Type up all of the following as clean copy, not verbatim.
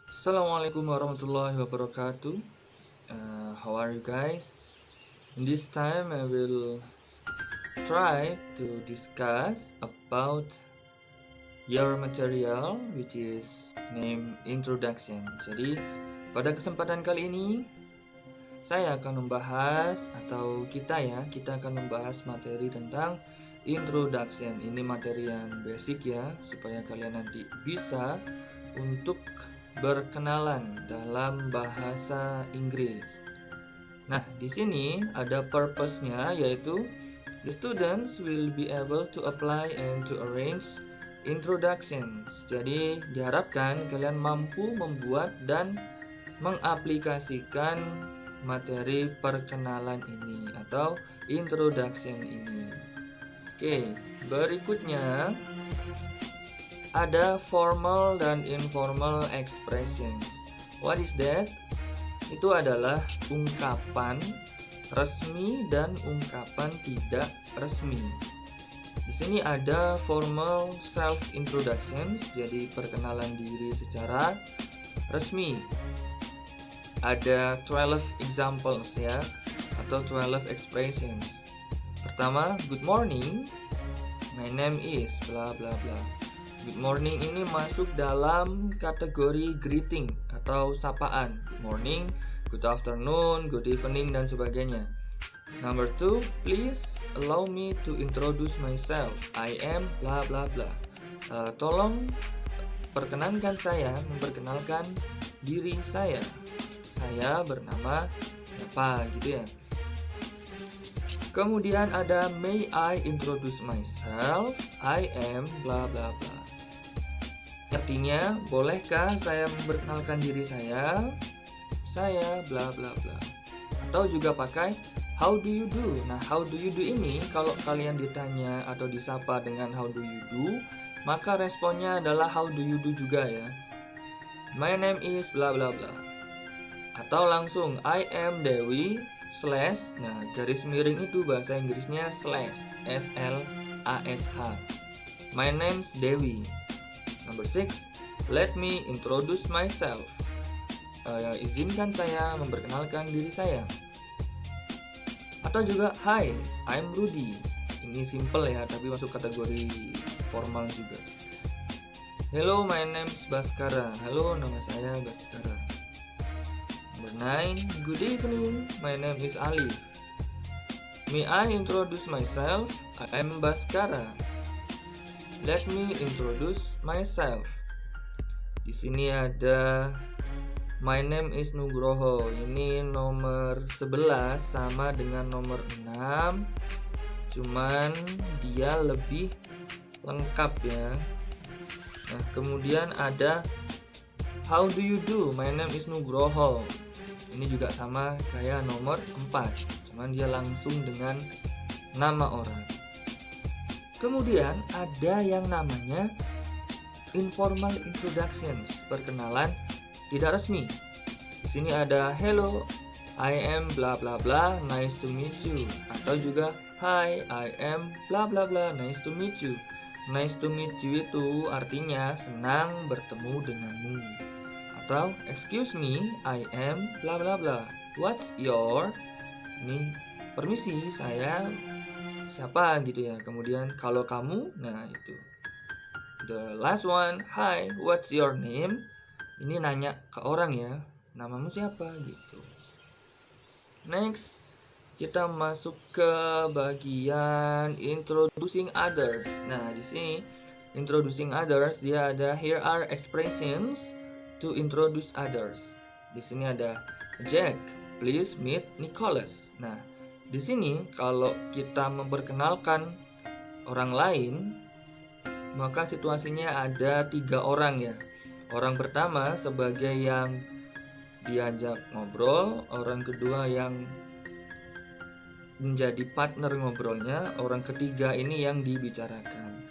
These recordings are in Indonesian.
Assalamualaikum warahmatullahi wabarakatuh. How are you guys? In this time, I will try to discuss about your material, which is named introduction. Jadi, pada kesempatan kali ini, saya akan membahas atau kita akan membahas materi tentang introduction. Ini materi yang basic ya, supaya kalian nanti bisa untuk berkenalan dalam bahasa Inggris. Nah, di sini ada purpose-nya, yaitu the students will be able to apply and to arrange introductions. Jadi diharapkan kalian mampu membuat dan mengaplikasikan materi perkenalan ini atau introduction ini. Oke, berikutnya ada formal dan informal expressions. What is that? Itu adalah ungkapan resmi dan ungkapan tidak resmi. Di sini ada formal self introductions, jadi perkenalan diri secara resmi. Ada 12 examples ya, atau 12 expressions. Pertama, good morning. My name is bla bla bla. Good morning ini masuk dalam kategori greeting atau sapaan. Good morning, good afternoon, good evening, dan sebagainya. Number 2, please allow me to introduce myself. I am bla bla bla. Tolong perkenankan saya memperkenalkan diri saya. Saya bernama siapa gitu ya. Kemudian ada may I introduce myself? I am bla bla bla. Artinya, bolehkah saya memperkenalkan diri saya? Saya bla bla bla. Atau juga pakai how do you do? Nah, how do you do ini kalau kalian ditanya atau disapa dengan how do you do, maka responnya adalah how do you do juga ya. My name is bla bla bla. Atau langsung I am Dewi slash, nah garis miring itu bahasa Inggrisnya slash, S-L-A-S-H. My name's Dewi. Number 6, let me introduce myself. Izinkan saya memperkenalkan diri saya. Atau juga hi, I'm Rudy. Ini simple ya, tapi masuk kategori formal juga. Hello, my name's Baskara. Halo, nama saya Baskara. Number 9, good evening, my name is Alif. May I introduce myself? I am Baskara. Let me introduce myself. Di sini ada my name is Nugroho. Ini nomor 11 sama dengan nomor 6. Cuman dia lebih lengkap ya. Nah, kemudian ada how do you do? My name is Nugroho. Ini juga sama kayak nomor 4, cuman dia langsung dengan nama orang. Kemudian ada yang namanya informal introductions, perkenalan tidak resmi. Di sini ada hello, I am bla bla bla, nice to meet you. Atau juga hi, I am bla bla bla, nice to meet you. Nice to meet you itu artinya senang bertemu denganmu. Atau excuse me, I am bla bla bla. What's your? Ini permisi, saya siapa gitu ya. Kemudian kalau kamu, nah itu. The last one, hi, what's your name? Ini nanya ke orang ya, namamu siapa gitu. Next, kita masuk ke bagian introducing others. Nah, di sini introducing others dia ada here are expressions to introduce others. Di sini ada Jack, please meet Nicholas. Nah, di sini kalau kita memperkenalkan orang lain, maka situasinya ada 3 orang ya. Orang pertama sebagai yang diajak ngobrol, orang kedua yang menjadi partner ngobrolnya, orang ketiga ini yang dibicarakan.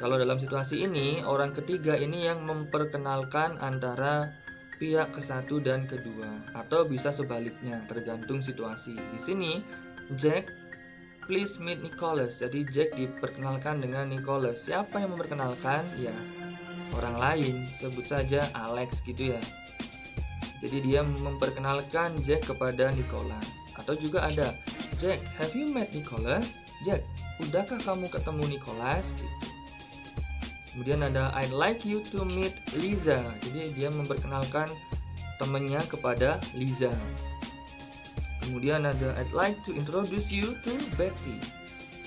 Kalau dalam situasi ini, orang ketiga ini yang memperkenalkan antara pihak ke-1 dan kedua, atau bisa sebaliknya, tergantung situasi. Di sini, Jack, please meet Nicholas. Jadi Jack diperkenalkan dengan Nicholas. Siapa yang memperkenalkan? Ya, orang lain. Sebut saja Alex gitu ya. Jadi dia memperkenalkan Jack kepada Nicholas. Atau juga ada, Jack, have you met Nicholas? Jack, udahkah kamu ketemu Nicholas? Gitu. Kemudian ada, I'd like you to meet Lisa. Jadi dia memperkenalkan temannya kepada Lisa. Kemudian ada, I'd like to introduce you to Betty.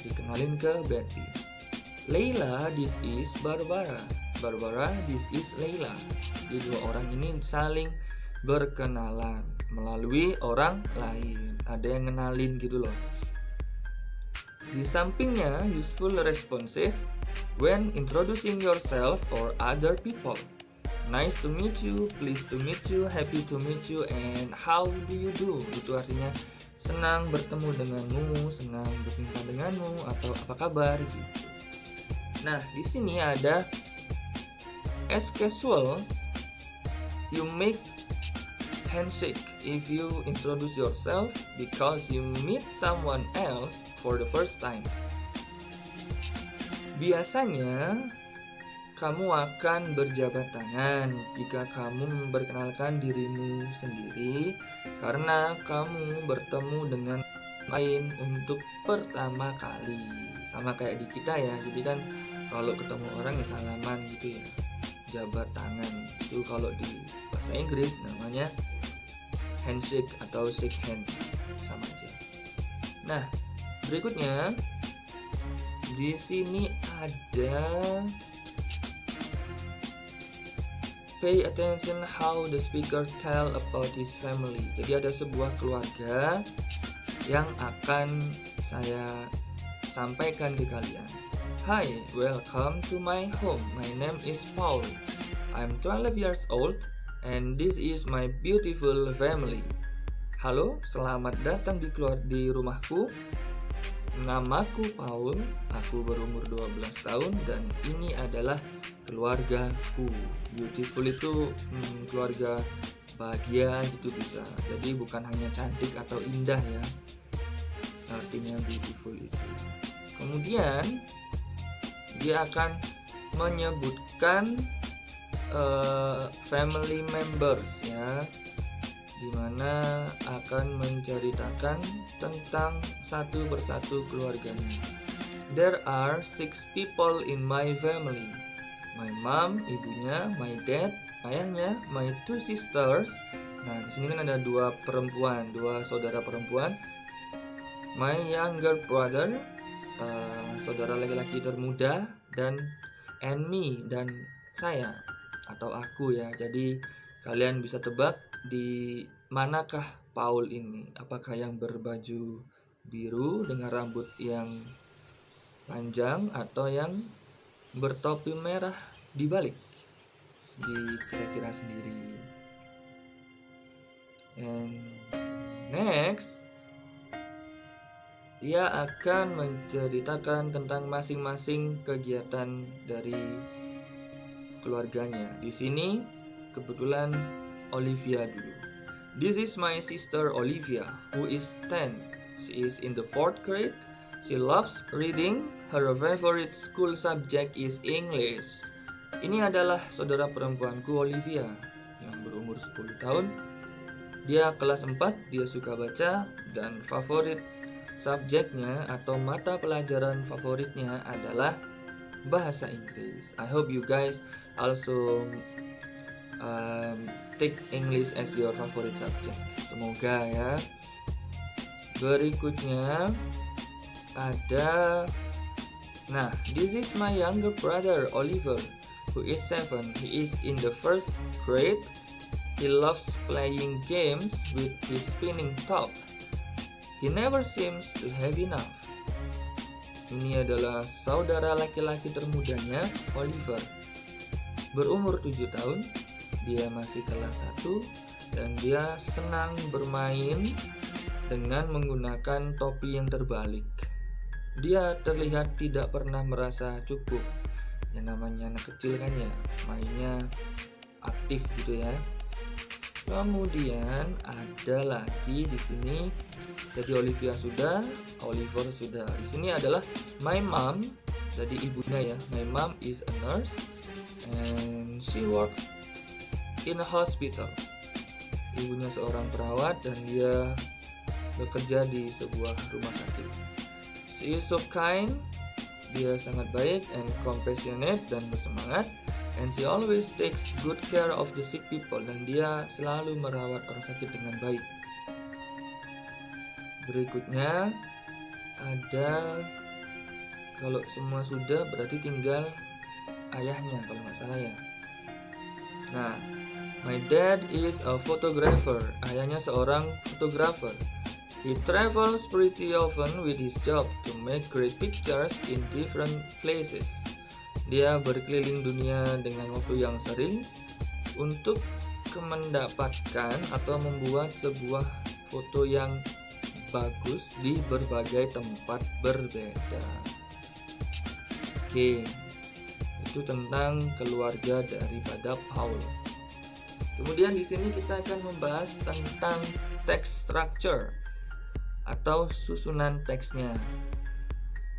Dikenalin ke Betty. Layla, this is Barbara. Barbara, this is Layla. Jadi dua orang ini saling berkenalan melalui orang lain. Ada yang ngenalin gitu loh. Di sampingnya, useful responses when introducing yourself or other people. Nice to meet you, pleased to meet you, happy to meet you, and how do you do? Itu artinya senang bertemu denganmu, senang berjumpa denganmu, atau apa kabar gitu. Nah, di sini ada as casual, you make handshake if you introduce yourself because you meet someone else for the first time. Biasanya kamu akan berjabat tangan jika kamu memperkenalkan dirimu sendiri karena kamu bertemu dengan lain untuk pertama kali. Sama kayak di kita ya, jadi kan kalau ketemu orang ya salaman gitu ya, jabat tangan. Itu kalau di bahasa Inggris namanya handshake atau shake hand, sama aja. Nah, berikutnya di sini ada pay attention how the speaker tell about his family. Jadi ada sebuah keluarga yang akan saya sampaikan ke kalian. Hi, welcome to my home. My name is Paul. I'm 12 years old and this is my beautiful family. Halo, selamat datang di rumahku. Namaku Paul, aku berumur 12 tahun dan ini adalah keluargaku. Beautiful itu keluarga bahagia gitu bisa. Jadi bukan hanya cantik atau indah ya. Artinya beautiful itu. Kemudian dia akan menyebutkan family members ya, dimana akan menceritakan tentang satu persatu keluarganya. There are 6 people in my family. My mom, ibunya, my dad, ayahnya, my 2 sisters. Nah, di sini kan ada dua saudara perempuan. My younger brother, saudara laki-laki termuda, and me, dan saya atau aku ya. Jadi kalian bisa tebak di manakah Paul ini? Apakah yang berbaju biru dengan rambut yang panjang atau yang bertopi merah dibalik? Kira-kira sendiri. And next, dia akan menceritakan tentang masing-masing kegiatan dari keluarganya. Di sini kebetulan Olivia dulu. This is my sister Olivia, who is 10. She is in the 4th grade. She loves reading. Her favorite school subject is English. Ini adalah saudara perempuanku Olivia yang berumur 10 tahun. Dia kelas 4, dia suka baca, dan favorit subjeknya atau mata pelajaran favoritnya adalah bahasa Inggris. I hope you guys also take English as your favorite subject. Semoga ya. Berikutnya ada, nah, this is my younger brother Oliver, who is 7. He is in the 1st grade. He loves playing games with his spinning top. He never seems to have enough. Ini adalah saudara laki-laki termudanya, Oliver. Berumur 7 tahun, dia masih kelas 1, dan dia senang bermain dengan menggunakan topi yang terbalik. Dia terlihat tidak pernah merasa cukup. Yang namanya anak kecil kan ya, mainnya aktif gitu ya. Kemudian ada lagi di sini. Jadi Olivia sudah, Oliver sudah. Di sini adalah my mom, jadi ibunya ya. My mom is a nurse and she works in a hospital. ibunya seorang perawat dan dia bekerja di sebuah rumah sakit. She is so kind, dia sangat baik and compassionate dan bersemangat, and she always takes good care of the sick people, dan dia selalu merawat orang sakit dengan baik. Berikutnya ada, kalau semua sudah berarti tinggal ayahnya kalau nggak salah ya. Nah, my dad is a photographer. Ayahnya seorang fotografer. He travels pretty often with his job to make great pictures in different places. Dia berkeliling dunia dengan waktu yang sering untuk mendapatkan atau membuat sebuah foto yang bagus di berbagai tempat berbeda. Oke, itu tentang keluarga daripada Paul. Kemudian di sini kita akan membahas tentang text structure atau susunan teksnya.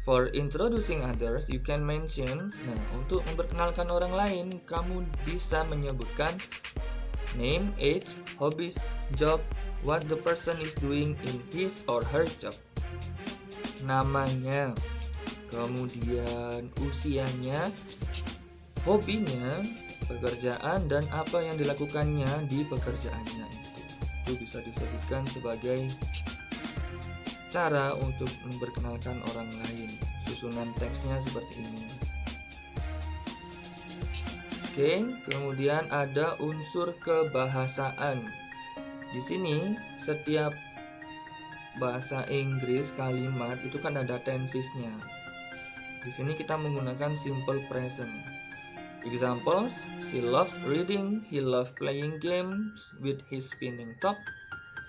For introducing others, you can mention. Nah, untuk memperkenalkan orang lain, kamu bisa menyebutkan name, age, hobbies, job, what the person is doing in his or her job. Namanya, kemudian usianya, hobinya, pekerjaan, dan apa yang dilakukannya di pekerjaannya itu bisa disebutkan sebagai cara untuk memperkenalkan orang lain. Susunan teksnya seperti ini. Oke, kemudian ada unsur kebahasaan. Di sini setiap bahasa Inggris kalimat itu kan ada tensesnya. Di sini kita menggunakan simple present. Examples: she loves reading, he loves playing games with his spinning top.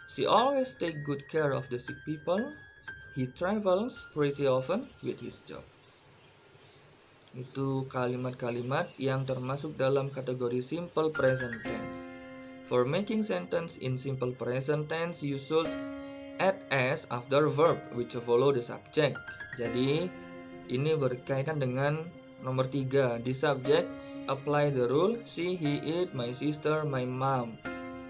She always take good care of the sick people. He travels pretty often with his job. Itu kalimat-kalimat yang termasuk dalam kategori simple present tense. For making sentence in simple present tense, you should add s after verb which follow the subject. Jadi ini berkaitan dengan nomor 3. Di subject, apply the rule she, he, it, my sister, my mom,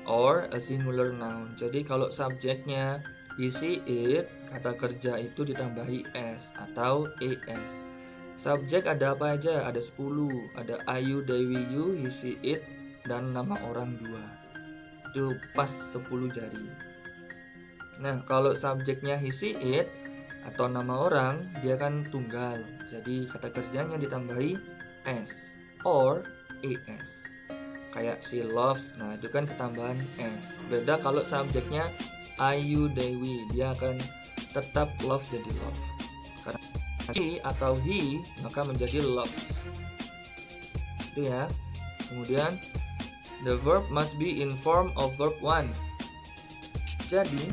or a singular noun. Jadi kalau subjeknya he, she, it, kata kerja itu ditambahi s atau es. Subjek ada apa aja? Ada 10. Ada Ayu, Dewi, you, he, she, it, dan nama orang 2. Itu pas 10 jari. Nah, kalau subjeknya he, she, it atau nama orang, dia kan tunggal. Jadi kata kerjanya ditambahi s or es. Kayak she loves, nah itu kan ketambahan s. Beda kalau subjeknya Ayu, Dewi, dia akan tetap love jadi love. Karena she atau he maka menjadi loves. Itu ya. Kemudian the verb must be in form of verb 1. Jadi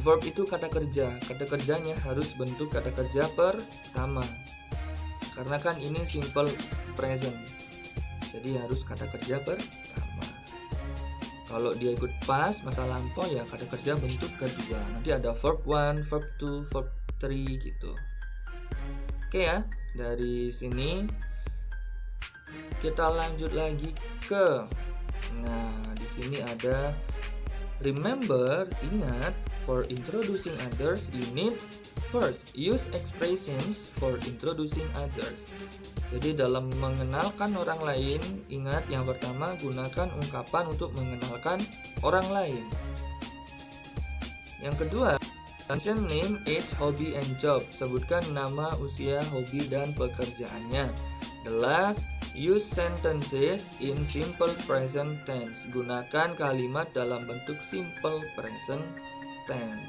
verb itu kata kerja. Kata kerjanya harus bentuk kata kerja pertama. Karena kan ini simple present. Jadi harus kata kerja pertama. Kalau dia ikut past, masa lampau, ya kata kerja bentuk kedua. Nanti ada verb 1, verb 2, verb 3 gitu. Oke ya, dari sini kita lanjut lagi ke, nah di sini ada remember, ingat, for introducing others you need first use expressions for introducing others. Jadi dalam mengenalkan orang lain, ingat yang pertama gunakan ungkapan untuk mengenalkan orang lain. Yang kedua, mention name, age, hobby, and job. Sebutkan nama, usia, hobi, dan pekerjaannya. The last, use sentences in simple present tense. Gunakan kalimat dalam bentuk simple present tense.